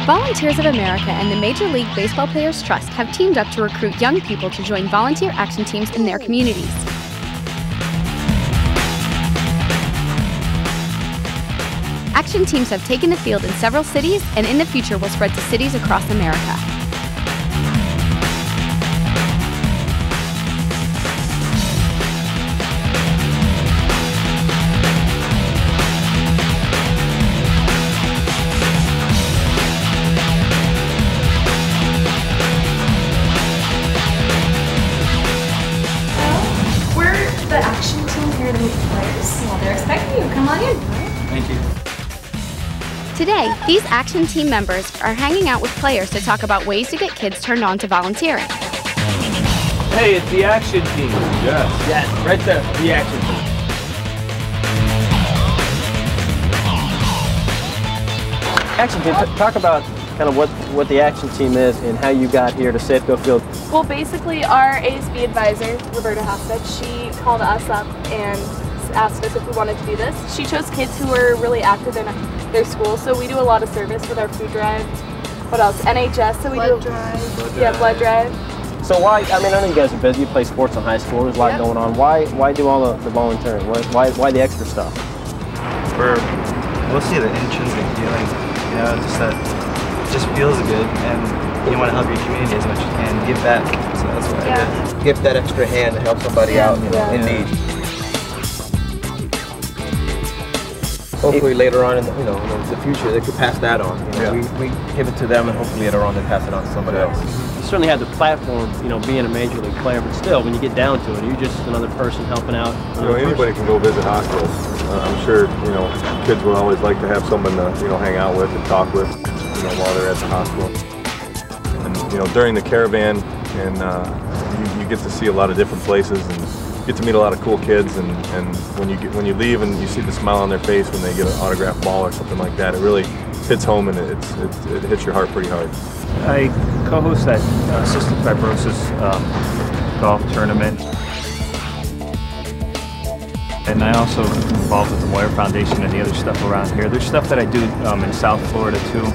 Volunteers of America and the Major League Baseball Players Trust have teamed up to recruit young people to join volunteer action teams in their communities. Action teams have taken the field in several cities and in the future will spread to cities across America. The action team here to meet players. Well, they're expecting you. Come on in. Thank you. Today, these action team members are hanging out with players to talk about ways to get kids turned on to volunteering. Hey, it's the action team. Yes. Yes, right there, the action team. Action team, talk about kind of what the action team is and how you got here to Safeco Field. Well, basically, our ASB advisor, Roberta Hofstad, she called us up and asked us if we wanted to do this. She chose kids who were really active in their school, so we do a lot of service with our food drive. What else? NHS, so we blood drive. Yeah, blood drive. So why, I mean, I know you guys are busy, you play sports in high school, there's a lot going on. Why do all the volunteering? Why the extra stuff? For mostly the intrinsic feeling, you know, just that it just feels good and you want to help your community as much as you can, give back, so that's what I did. Give that extra hand to help somebody out, you know, in need. Hopefully later on in the future they could pass that on. You know, we give it to them and hopefully later on they pass it on to somebody else. You certainly have the platform, you know, being a major league player, but still, when you get down to it, you're just another person helping out. You know, anybody can go visit hospitals. I'm sure, you know, kids would always like to have someone to, you know, hang out with and talk with, you know, while they're at the hospital. And, you know, during the caravan, and you get to see a lot of different places and get to meet a lot of cool kids. And when you leave and you see the smile on their face when they get an autographed ball or something like that, it really hits home and it hits your heart pretty hard. I co-host that cystic fibrosis golf tournament. And I also involved with the Moyer Foundation and the other stuff around here. There's stuff that I do in South Florida too.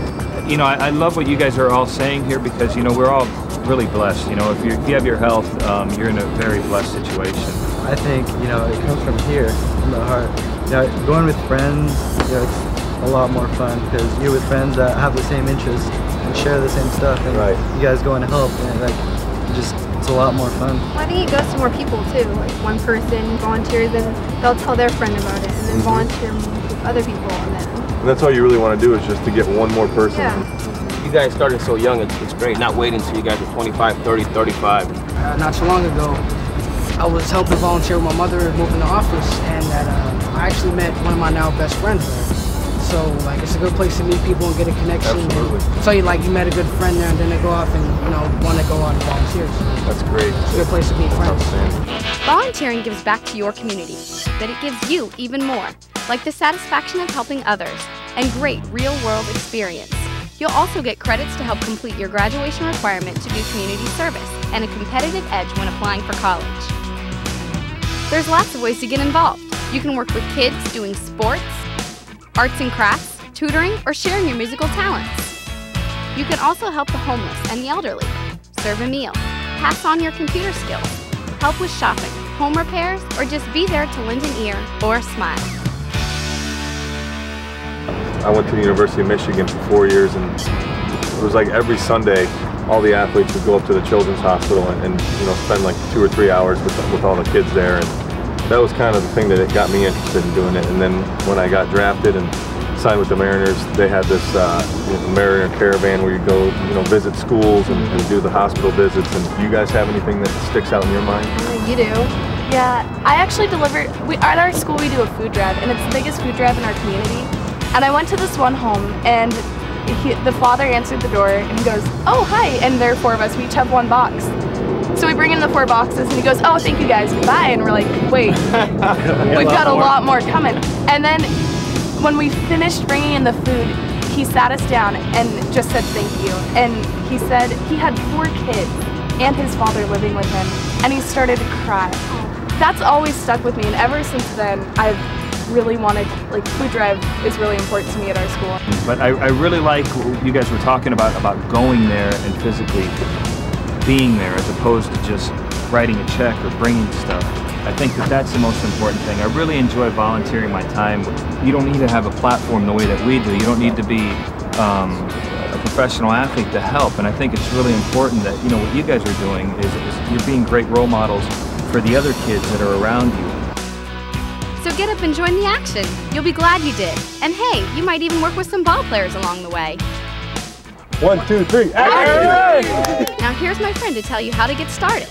You know, I love what you guys are all saying here because, you know, we're all really blessed. You know, if you have your health, you're in a very blessed situation. I think, you know, it comes from here, from the heart. You know, going with friends, you know, it's a lot more fun because you're with friends that have the same interests and share the same stuff. And you guys go and help, and it's a lot more fun. I think it goes to more people too. Like one person volunteers and they'll tell their friend about it, and then volunteer with other people, and that's all you really want to do is just to get one more person. You guys started so young, it's great. Not waiting until you guys are 25, 30, 35. Not so long ago, I was helping volunteer with my mother moving the office, and I actually met one of my now best friends there. So like it's a good place to meet people and get a connection. Absolutely. So you met a good friend there, and then they go off and want to go on and volunteer. So that's great. It's a good place to meet friends. Volunteering gives back to your community, but it gives you even more, like the satisfaction of helping others and great real-world experience. You'll also get credits to help complete your graduation requirement to do community service and a competitive edge when applying for college. There's lots of ways to get involved. You can work with kids doing sports, arts and crafts, tutoring, or sharing your musical talents. You can also help the homeless and the elderly, serve a meal, pass on your computer skills, help with shopping, home repairs, or just be there to lend an ear or a smile. I went to the University of Michigan for 4 years, and it was like every Sunday all the athletes would go up to the Children's Hospital and spend like 2 or 3 hours with all the kids there. And that was kind of the thing that got me interested in doing it. And then when I got drafted and signed with the Mariners, they had this Mariner Caravan where you go visit schools and do the hospital visits. And do you guys have anything that sticks out in your mind? You do. Yeah, I actually at our school we do a food drive, and it's the biggest food drive in our community. And I went to this one home, and the father answered the door, and he goes, "Oh, hi," and there are 4 of us, we each have 1 box. So we bring in the 4 boxes, and he goes, "Oh, thank you guys, goodbye," and we're like, wait, we've got a lot more coming. And then when we finished bringing in the food, he sat us down and just said thank you. And he said he had 4 kids and his father living with him, and he started to cry. That's always stuck with me, and ever since then, I've really wanted, like, food drive is really important to me at our school. But I really like what you guys were talking about going there and physically being there as opposed to just writing a check or bringing stuff. I think that that's the most important thing. I really enjoy volunteering my time. You don't need to have a platform the way that we do. You don't need to be a professional athlete to help. And I think it's really important that, you know, what you guys are doing is you're being great role models for the other kids that are around you. So get up and join the action. You'll be glad you did. And hey, you might even work with some ball players along the way. 1, 2, 3, action! Now here's my friend to tell you how to get started.